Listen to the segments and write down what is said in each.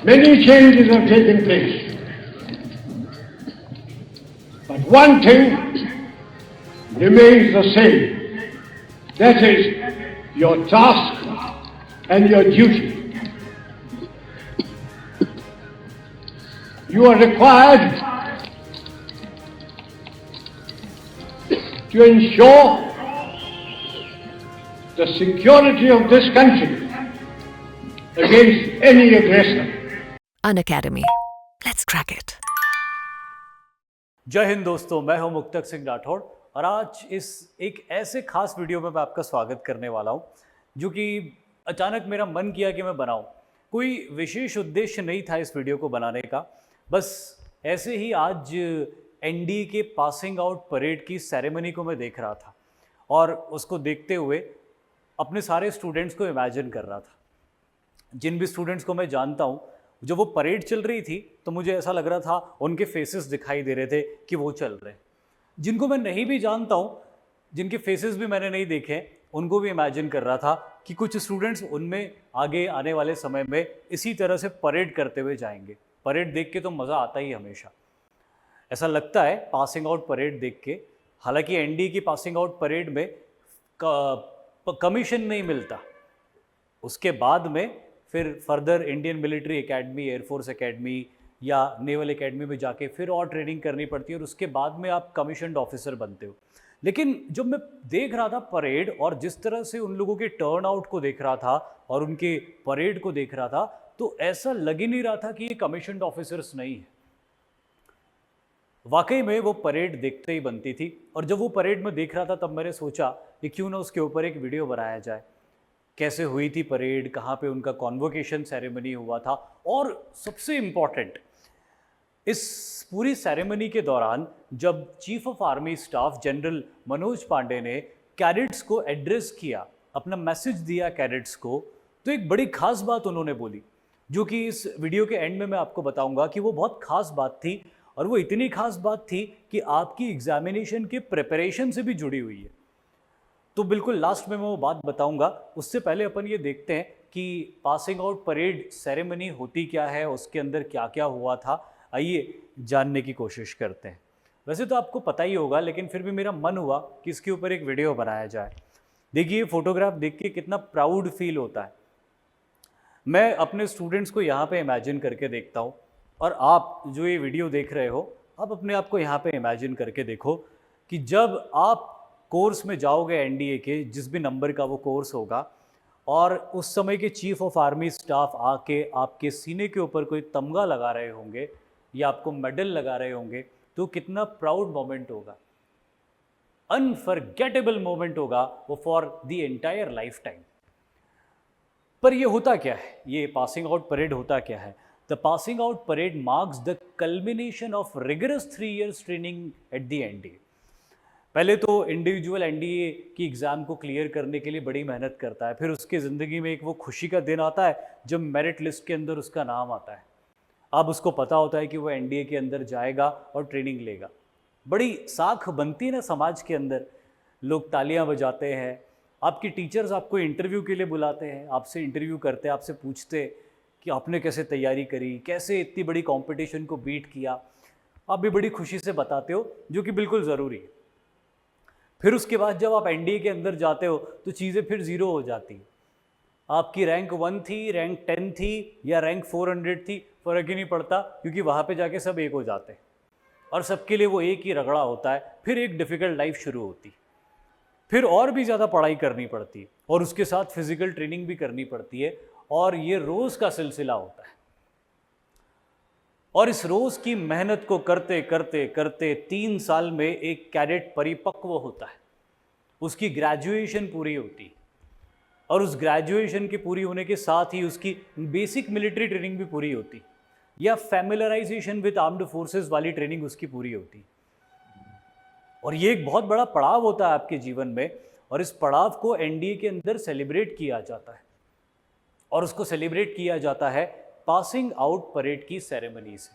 Many changes have taken place. But one thing remains the same. That is your task and your duty. You are required to ensure the security of this country against any aggressor. An Academy. Let's crack it. जय हिंद दोस्तों, मैं हूं मुक्तक सिंह राठौड़ और आज इस एक ऐसे खास वीडियो में मैं आपका स्वागत करने वाला हूं जो कि अचानक मेरा मन किया कि मैं बनाऊं। कोई विशेष उद्देश्य नहीं था इस वीडियो को बनाने का, बस ऐसे ही आज एनडीए के पासिंग आउट परेड की सेरेमनी को मैं देख रहा था और उसको देखते हुए अपने सारे स्टूडेंट्स को इमेजिन कर रहा था। जिन भी स्टूडेंट्स को मैं जानता हूँ, जब वो परेड चल रही थी तो मुझे ऐसा लग रहा था उनके फेसेस दिखाई दे रहे थे कि वो चल रहे हैं। जिनको मैं नहीं भी जानता हूँ, जिनके फेसेस भी मैंने नहीं देखे, उनको भी इमेजिन कर रहा था कि कुछ स्टूडेंट्स उनमें आगे आने वाले समय में इसी तरह से परेड करते हुए जाएंगे। परेड देख के तो मज़ा आता ही हमेशा, ऐसा लगता है पासिंग आउट परेड देख के। हालांकि एनडीए की पासिंग आउट परेड में कमीशन नहीं मिलता, उसके बाद में फिर further Indian military academy, air force academy या नेवल एकेडमी में जाके फिर और ट्रेनिंग करनी पड़ती है और उसके बाद में आप कमीशन्ड ऑफिसर बनते हो। लेकिन जब मैं देख रहा था परेड और जिस तरह से उन लोगों के टर्न आउट को देख रहा था और उनके परेड को देख रहा था, तो ऐसा लग ही नहीं रहा था कि ये कमीशन्ड ऑफिसर्स नहीं है। वाकई में वो परेड देखते ही बनती थी। और जब वो परेड में देख रहा था तब मैंने सोचा कि क्यों ना उसके ऊपर एक वीडियो बनाया जाए। कैसे हुई थी परेड, कहाँ पे उनका कॉन्वोकेशन सेरेमनी हुआ था, और सबसे इम्पॉर्टेंट, इस पूरी सेरेमनी के दौरान जब chief of army staff general Manoj Pande ने कैडेट्स को एड्रेस किया, अपना मैसेज दिया कैडेट्स को, तो एक बड़ी खास बात उन्होंने बोली जो कि इस वीडियो के एंड में मैं आपको बताऊंगा कि वो बहुत खास बात थी। और वो इतनी खास बात थी कि आपकी एग्जामिनेशन के प्रिपरेशन से भी जुड़ी हुई है। तो बिल्कुल लास्ट में मैं वो बात बताऊंगा। उससे पहले अपन ये देखते हैं कि पासिंग आउट परेड सेरेमनी होती क्या है, उसके अंदर क्या क्या हुआ था। आइए जानने की कोशिश करते हैं। वैसे तो आपको पता ही होगा, लेकिन फिर भी मेरा मन हुआ कि इसके ऊपर एक वीडियो बनाया जाए। देखिए, फोटोग्राफ देख के कितना प्राउड फील होता है। मैं अपने स्टूडेंट्स को यहाँ पे इमेजिन करके देखता हूँ, और आप जो ये वीडियो देख रहे हो, आप अपने आप को यहाँ पे इमेजिन करके देखो कि जब आप कोर्स में जाओगे एनडीए के, जिस भी नंबर का वो कोर्स होगा, और उस समय के चीफ ऑफ आर्मी स्टाफ आके आपके सीने के ऊपर कोई तमगा लगा रहे होंगे या आपको मेडल लगा रहे होंगे, तो कितना प्राउड मोमेंट होगा, अनफॉरगेटेबल मोमेंट होगा वो for the entire life time. पर ये होता क्या है, ये पासिंग आउट परेड होता क्या है? The passing out parade marks the culmination of rigorous 3 years training at the NDA. पहले तो इंडिविजुअल एनडीए की एग्ज़ाम को क्लियर करने के लिए बड़ी मेहनत करता है, फिर उसकी ज़िंदगी में एक वो खुशी का दिन आता है जब मेरिट लिस्ट के अंदर उसका नाम आता है। अब उसको पता होता है कि वो एनडीए के अंदर जाएगा और ट्रेनिंग लेगा। बड़ी साख बनती है ना समाज के अंदर, लोग तालियां बजाते हैं, आपकी टीचर्स आपको इंटरव्यू के लिए बुलाते हैं, आपसे इंटरव्यू करते हैं, आपसे पूछते कि आपने कैसे तैयारी करी, कैसे इतनी बड़ी कंपटीशन को बीट किया। आप भी बड़ी खुशी से बताते हो, जो कि बिल्कुल ज़रूरी है। फिर उसके बाद जब आप एनडीए के अंदर जाते हो तो चीज़ें फिर ज़ीरो हो जाती हैं। आपकी रैंक 1 थी, रैंक 10 थी या रैंक 400 थी, फ़र्क ही नहीं पड़ता, क्योंकि वहाँ पे जाके सब एक हो जाते हैं और सबके लिए वो एक ही रगड़ा होता है। फिर एक डिफ़िकल्ट लाइफ शुरू होती, फिर और भी ज़्यादा पढ़ाई करनी पड़ती है और उसके साथ फिज़िकल ट्रेनिंग भी करनी पड़ती है, और ये रोज़ का सिलसिला होता है। और इस रोज़ की मेहनत को करते करते करते 3 साल में एक कैडेट परिपक्व होता है, उसकी ग्रेजुएशन पूरी होती है, और उस ग्रेजुएशन के पूरी होने के साथ ही उसकी बेसिक मिलिट्री ट्रेनिंग भी पूरी होती, या फैमिलराइजेशन विद आर्म्ड फोर्सेस वाली ट्रेनिंग उसकी पूरी होती। और ये एक बहुत बड़ा पड़ाव होता है आपके जीवन में, और इस पड़ाव को एनडीए के अंदर सेलिब्रेट किया जाता है, और उसको सेलिब्रेट किया जाता है पासिंग आउट परेड की सेरेमनी से।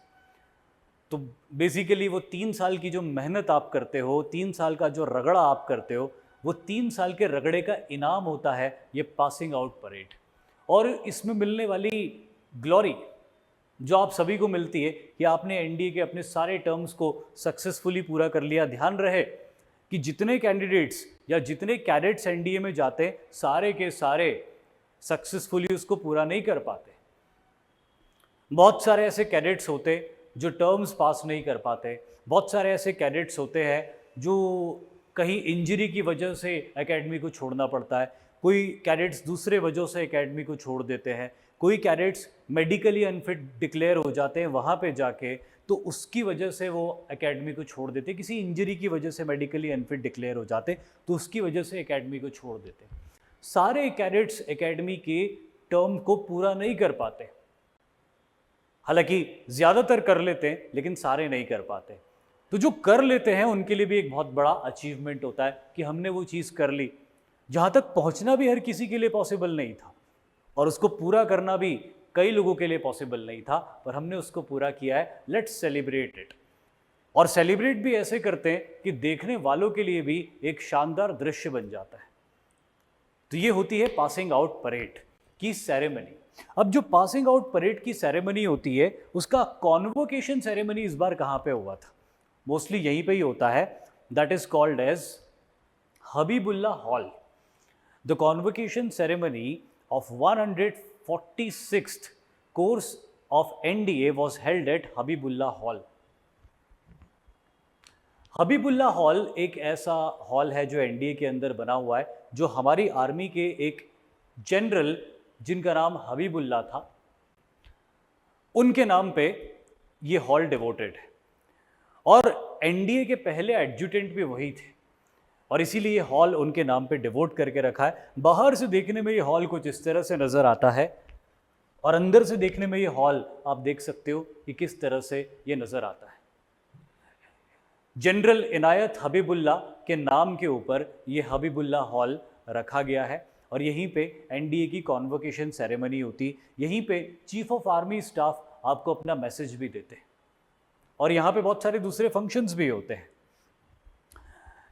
तो बेसिकली वो 3 साल की जो मेहनत आप करते हो, 3 साल का जो रगड़ा आप करते हो, वो 3 साल के रगड़े का इनाम होता है ये पासिंग आउट परेड। और इसमें मिलने वाली ग्लोरी, जो आप सभी को मिलती है कि आपने एनडीए के अपने सारे टर्म्स को सक्सेसफुली पूरा कर लिया। ध्यान रहे कि जितने कैंडिडेट्स या जितने कैडेट्स एनडीए में जाते हैं सारे के सारे सक्सेसफुली उसको पूरा नहीं कर पाते। बहुत सारे ऐसे कैडेट्स होते जो टर्म्स पास नहीं कर पाते, बहुत सारे ऐसे कैडेट्स होते हैं जो कहीं इंजरी की वजह से एकेडमी को छोड़ना पड़ता है, कोई कैडेट्स दूसरे वजह से एकेडमी को छोड़ देते हैं, कोई कैडेट्स मेडिकली अनफिट डिक्लेयर हो जाते हैं वहाँ पे जाके, तो उसकी वजह से वो एकेडमी को छोड़ देते, किसी इंजरी की वजह से मेडिकली अनफिट डिक्लेयर हो जाते तो उसकी वजह से एकेडमी को छोड़ देते। सारे कैडेट्स एकेडमी के टर्म को पूरा नहीं कर पाते, हालांकि ज़्यादातर कर लेते हैं लेकिन सारे नहीं कर पाते। तो जो कर लेते हैं उनके लिए भी एक बहुत बड़ा अचीवमेंट होता है कि हमने वो चीज़ कर ली, जहाँ तक पहुँचना भी हर किसी के लिए पॉसिबल नहीं था और उसको पूरा करना भी कई लोगों के लिए पॉसिबल नहीं था, पर हमने उसको पूरा किया है। Let's celebrate it. और सेलिब्रेट भी ऐसे करते हैं कि देखने वालों के लिए भी एक शानदार दृश्य बन जाता है। तो ये होती है पासिंग आउट परेड की सेरेमनी। अब जो पासिंग आउट परेड की सेरेमनी होती है उसका कॉन्वोकेशन सेरेमनी इस बार कहाँ पे हुआ था? मोस्टली यहीं पे ही होता है। That is called as Habibullah hall. The convocation ceremony of 146th course of NDA was held at Habibullah hall. Habibullah hall एक ऐसा हॉल है जो एनडीए के अंदर बना हुआ है, जो हमारी आर्मी के एक जनरल जिनका नाम हबीबुल्ला था उनके नाम पे ये हॉल डिवोटेड है। और एनडीए के पहले एडजुटेंट भी वही थे और इसीलिए ये हॉल उनके नाम पे डिवोट करके रखा है। बाहर से देखने में ये हॉल कुछ इस तरह से नज़र आता है और अंदर से देखने में ये हॉल आप देख सकते हो कि किस तरह से ये नज़र आता है। जनरल इनायत हबीबुल्ला के नाम के ऊपर ये हबीबुल्ला हॉल रखा गया है और यहीं पे एनडीए की कॉन्वोकेशन सेरेमनी होती, यहीं पे चीफ ऑफ आर्मी स्टाफ आपको अपना मैसेज भी देते हैं और यहाँ पे बहुत सारे दूसरे फंक्शंस भी होते हैं।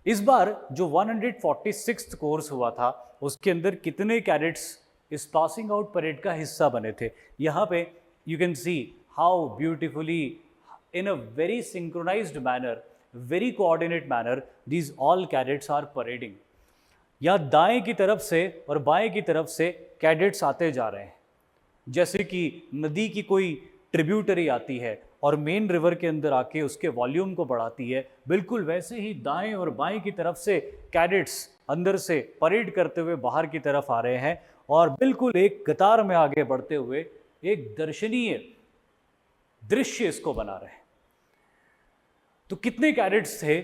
इस बार जो 146th कोर्स हुआ था उसके अंदर कितने कैडेट्स इस पासिंग आउट परेड का हिस्सा बने थे? यहाँ पे you can see how beautifully in a very synchronised manner, very coordinate manner these all cadets are parading. या दाएं की तरफ से और बाएं की तरफ से कैडेट्स आते जा रहे हैं, जैसे कि नदी की कोई ट्रिब्यूटरी आती है और मेन रिवर के अंदर आके उसके वॉल्यूम को बढ़ाती है, बिल्कुल वैसे ही दाएं और बाएं की तरफ से कैडेट्स अंदर से परेड करते हुए बाहर की तरफ आ रहे हैं और बिल्कुल एक कतार में आगे बढ़ते हुए एक दर्शनीय दृश्य इसको बना रहे हैं। तो कितने कैडेट्स थे?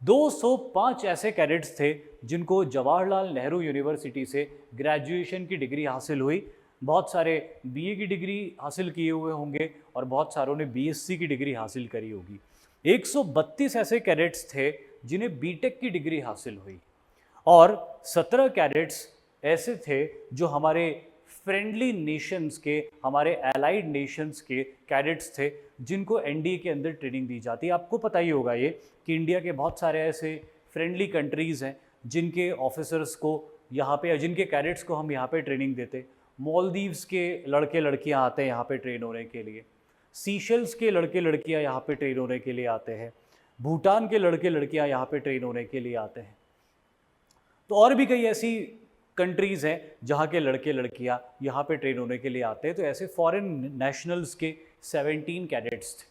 205 ऐसे कैडेट्स थे जिनको जवाहरलाल नेहरू यूनिवर्सिटी से ग्रेजुएशन की डिग्री हासिल हुई। बहुत सारे बीए की डिग्री हासिल किए हुए होंगे और बहुत सारों ने बीएससी की डिग्री हासिल करी होगी। 132 ऐसे कैडेट्स थे जिन्हें बीटेक की डिग्री हासिल हुई और 17 कैडेट्स ऐसे थे जो हमारे फ्रेंडली नेशंस के, हमारे एलाइड नेशंस के कैडेट्स थे जिनको एनडीए के अंदर ट्रेनिंग दी जाती है। आपको पता ही होगा ये कि इंडिया के बहुत सारे ऐसे फ्रेंडली कंट्रीज़ हैं जिनके ऑफिसर्स को यहाँ पे या जिनके कैडेट्स को हम यहाँ पे ट्रेनिंग देते। मालदीव्स के लड़के लड़कियाँ आते हैं यहाँ पे ट्रेन होने के लिए, सीशेल्स के लड़के लड़कियाँ यहाँ पे ट्रेन होने के लिए आते हैं, भूटान के लड़के लड़कियाँ यहाँ पे ट्रेन होने के लिए आते हैं। तो और भी कई ऐसी कंट्रीज़ हैं जहाँ के लड़के लड़कियाँ यहाँ पे ट्रेन होने के लिए आते हैं। तो ऐसे फॉरेन नेशनल्स के 17 कैडेट्स थे।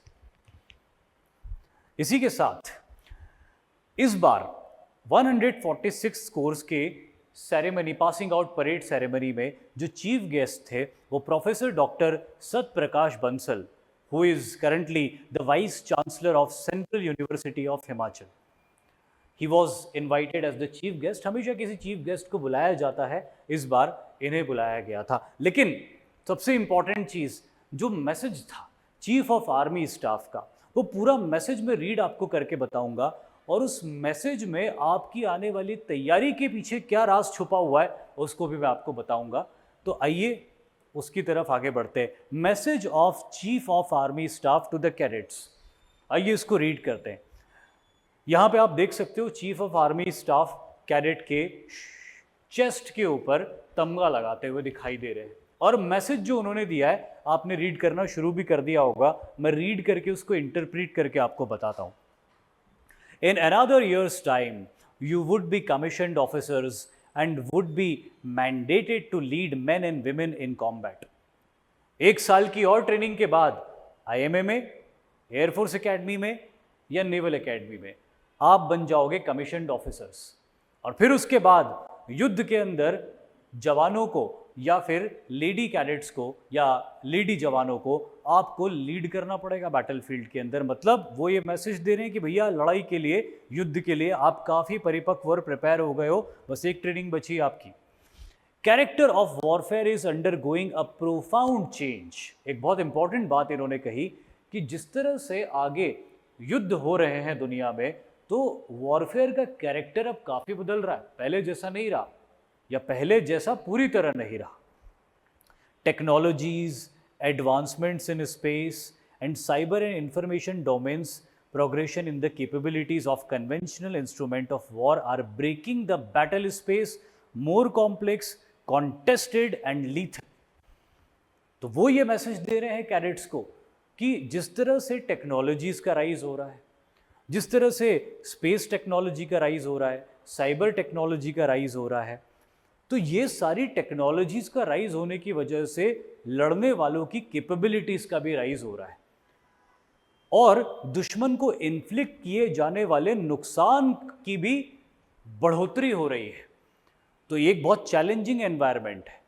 इसी के साथ इस बार 146 कोर्स के ceremony, passing out parade ceremony में जो चीफ गेस्ट थे वो professor doctor Satyaprakash Bansal, who is currently the vice chancellor of central university of Himachal. He was invited as the chief guest. हमेशा किसी चीफ गेस्ट को बुलाया जाता है, इस बार इन्हें बुलाया गया था। लेकिन सबसे इंपॉर्टेंट चीज़, जो मैसेज था चीफ ऑफ आर्मी स्टाफ का, वो पूरा मैसेज में रीड आपको करके बताऊंगा और उस मैसेज में आपकी आने वाली तैयारी के पीछे क्या राज छुपा हुआ है उसको भी मैं आपको बताऊंगा। तो आइए उसकी तरफ आगे बढ़ते हैं। Message of chief of army staff to the cadets, आइए इसको रीड करते हैं। यहाँ पे आप देख सकते हो chief of army staff cadet के चेस्ट के ऊपर तमगा लगाते हुए दिखाई दे रहे हैं। और मैसेज जो उन्होंने दिया है आपने रीड करना शुरू भी कर दिया होगा, मैं रीड करके उसको इंटरप्रीट करके आपको बताता हूं। In another year's time, you would be commissioned officers and would be mandated to lead men and women in combat. एक साल की और ट्रेनिंग के बाद आईएमए में, एयरफोर्स एकेडमी में या नेवल एकेडमी में आप बन जाओगे कमीशन्ड ऑफिसर्स, और फिर उसके बाद युद्ध के अंदर जवानों को या फिर लेडी कैडेट्स को या लेडी जवानों को आपको लीड करना पड़ेगा बैटलफील्ड के अंदर। मतलब वो ये मैसेज दे रहे हैं कि भैया लड़ाई के लिए, युद्ध के लिए आप काफ़ी परिपक्व और प्रिपेयर हो गए हो, बस एक ट्रेनिंग बची आपकी। Character of warfare is undergoing a profound change. एक बहुत इंपॉर्टेंट बात इन्होंने कही कि जिस तरह से आगे युद्ध हो रहे हैं दुनिया में, तो वॉरफेयर का कैरेक्टर अब काफ़ी बदल रहा है, पहले जैसा नहीं रहा, या पहले जैसा पूरी तरह नहीं रहा। Technologies, advancements in space and cyber and information domains, progression in the capabilities of conventional instrument of war are breaking the battle space more complex, contested and lethal. तो वो ये मैसेज दे रहे हैं कैडेट्स को कि जिस तरह से टेक्नोलॉजीज का राइज हो रहा है, जिस तरह से स्पेस टेक्नोलॉजी का राइज हो रहा है, साइबर टेक्नोलॉजी का राइज हो रहा है, तो ये सारी टेक्नोलॉजीज का राइज होने की वजह से लड़ने वालों की कैपेबिलिटीज का भी राइज हो रहा है और दुश्मन को इन्फ्लिक्ट किए जाने वाले नुकसान की भी बढ़ोतरी हो रही है। तो ये एक बहुत चैलेंजिंग एनवायरनमेंट है,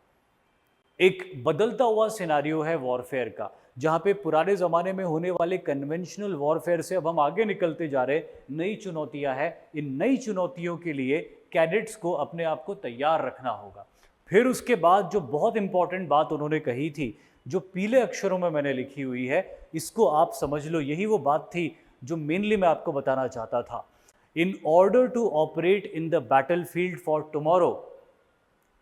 एक बदलता हुआ सिनारियो है वॉरफेयर का, जहाँ पे पुराने ज़माने में होने वाले कन्वेंशनल वॉरफेयर से अब हम आगे निकलते जा रहे, नई चुनौतियाँ हैं। इन नई चुनौतियों के लिए कैडेट्स को अपने आप को तैयार रखना होगा। फिर उसके बाद जो बहुत इंपॉर्टेंट बात उन्होंने कही थी, जो पीले अक्षरों में मैंने लिखी हुई है, इसको आप समझ लो, यही वो बात थी जो मेनली मैं आपको बताना चाहता था। In order to operate in the battle field for tomorrow,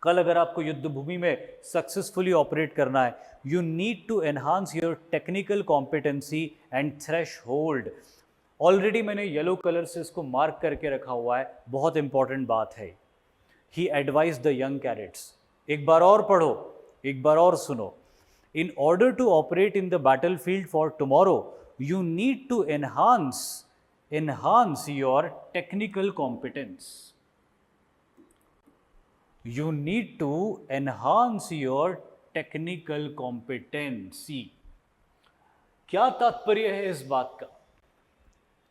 कल अगर आपको युद्ध भूमि में सक्सेसफुली ऑपरेट करना है, you need to enhance your technical competency and threshold. Already मैंने येलो कलर से इसको मार्क करके रखा हुआ है, बहुत इंपॉर्टेंट बात है। ही एडवाइज द यंग कैडेट्स, एक बार और पढ़ो, एक बार और सुनो। In order to operate in the battlefield for tomorrow, you need to enhance your technical competence. You need to enhance your technical competency. क्या तात्पर्य है इस बात का?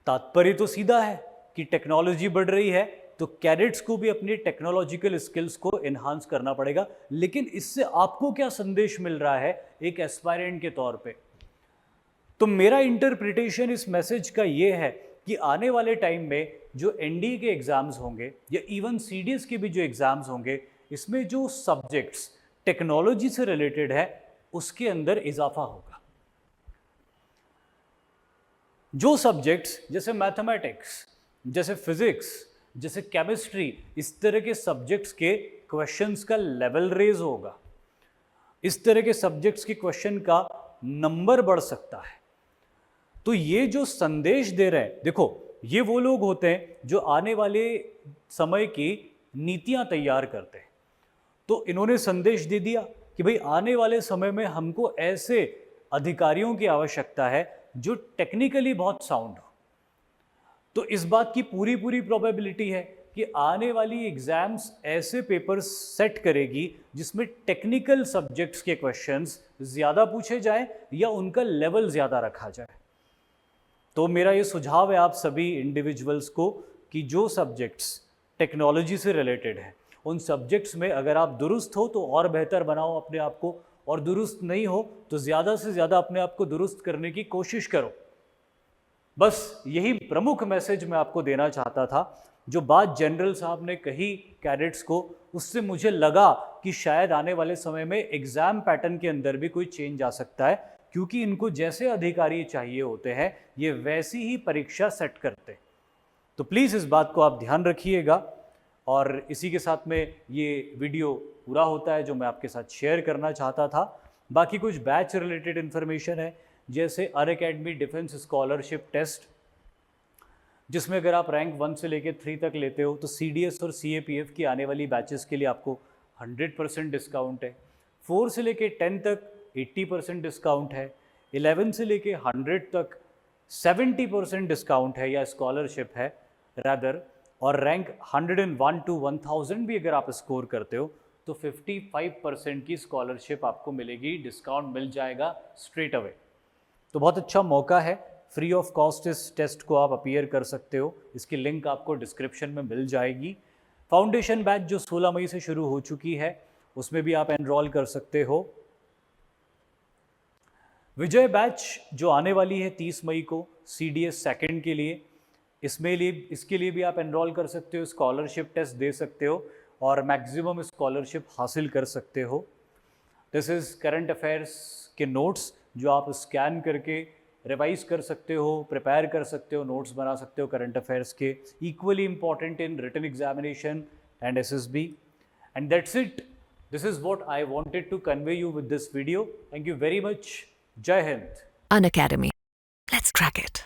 तात्पर्य तो सीधा है कि टेक्नोलॉजी बढ़ रही है तो कैडेट्स को भी अपनी टेक्नोलॉजिकल स्किल्स को एनहांस करना पड़ेगा। लेकिन इससे आपको क्या संदेश मिल रहा है एक एस्पायरेंट के तौर पे? तो मेरा इंटरप्रिटेशन इस मैसेज का ये है कि आने वाले टाइम में जो एनडीए के एग्जाम्स होंगे या इवन सीडीएस के भी जो एग्जाम्स होंगे, इसमें जो सब्जेक्ट्स टेक्नोलॉजी से रिलेटेड है उसके अंदर इजाफा होगा। जो सब्जेक्ट्स जैसे मैथमेटिक्स, जैसे फिजिक्स, जैसे केमिस्ट्री, इस तरह के सब्जेक्ट्स के क्वेश्चंस का लेवल रेज होगा, इस तरह के सब्जेक्ट्स के क्वेश्चन का नंबर बढ़ सकता है। तो ये जो संदेश दे रहे हैं, देखो ये वो लोग होते हैं जो आने वाले समय की नीतियां तैयार करते हैं। तो इन्होंने संदेश दे दिया कि भाई आने वाले समय में हमको ऐसे अधिकारियों की आवश्यकता है जो टेक्निकली बहुत साउंड हो। तो इस बात की पूरी प्रोबेबिलिटी है कि आने वाली एग्जाम्स ऐसे पेपर्स सेट करेगी जिसमें टेक्निकल सब्जेक्ट्स के क्वेश्चंस ज़्यादा पूछे जाएं या उनका लेवल ज़्यादा रखा जाए। तो मेरा ये सुझाव है आप सभी इंडिविजुअल्स को कि जो सब्जेक्ट्स टेक्नोलॉजी से रिलेटेड है, उन सब्जेक्ट्स में अगर आप दुरुस्त हो तो और बेहतर बनाओ अपने आप को, और दुरुस्त नहीं हो तो ज़्यादा से ज़्यादा अपने आप को दुरुस्त करने की कोशिश करो। बस यही प्रमुख मैसेज मैं आपको देना चाहता था। जो बात जनरल साहब ने कही कैडेट्स को, उससे मुझे लगा कि शायद आने वाले समय में एग्ज़ाम पैटर्न के अंदर भी कोई चेंज आ सकता है, क्योंकि इनको जैसे अधिकारी चाहिए होते हैं ये वैसी ही परीक्षा सेट करते हैं। तो प्लीज़ इस बात को आप ध्यान रखिएगा। और इसी के साथ में ये वीडियो पूरा होता है जो मैं आपके साथ शेयर करना चाहता था। बाकी कुछ बैच रिलेटेड इन्फॉर्मेशन है, जैसे अनअकैडमी डिफेंस स्कॉलरशिप टेस्ट, जिसमें अगर आप रैंक 1 से लेकर 3 तक लेते हो तो सीडीएस और सीएपीएफ की आने वाली बैचेस के लिए आपको 100% डिस्काउंट है। 4 से लेके 10 तक 80% डिस्काउंट है, 11 से लेके 100 तक 70% डिस्काउंट है या स्कॉलरशिप है रादर, और रैंक 101 to 1000 भी अगर आप स्कोर करते हो तो 55% की स्कॉलरशिप आपको मिलेगी, डिस्काउंट मिल जाएगा स्ट्रेट अवे। तो बहुत अच्छा मौका है, फ्री ऑफ कॉस्ट इस टेस्ट को आप अपीयर कर सकते हो, इसकी लिंक आपको डिस्क्रिप्शन में मिल जाएगी। फाउंडेशन बैच जो 16 मई से शुरू हो चुकी है उसमें भी आप एनरोल कर सकते हो। विजय बैच जो आने वाली है 30 मई को CDS सेकंड के लिए, इसके लिए भी आप एनरोल कर सकते हो, स्कॉलरशिप टेस्ट दे सकते हो और मैक्सिमम स्कॉलरशिप हासिल कर सकते हो। दिस इज़ करंट अफेयर्स के नोट्स जो आप स्कैन करके रिवाइज कर सकते हो, प्रिपेयर कर सकते हो, नोट्स बना सकते हो करंट अफेयर्स के, equally important in written examination and SSB। And that's it, this is what I wanted to convey you with this video. Thank you very much. जय Hind. Unacademy. Let's crack it.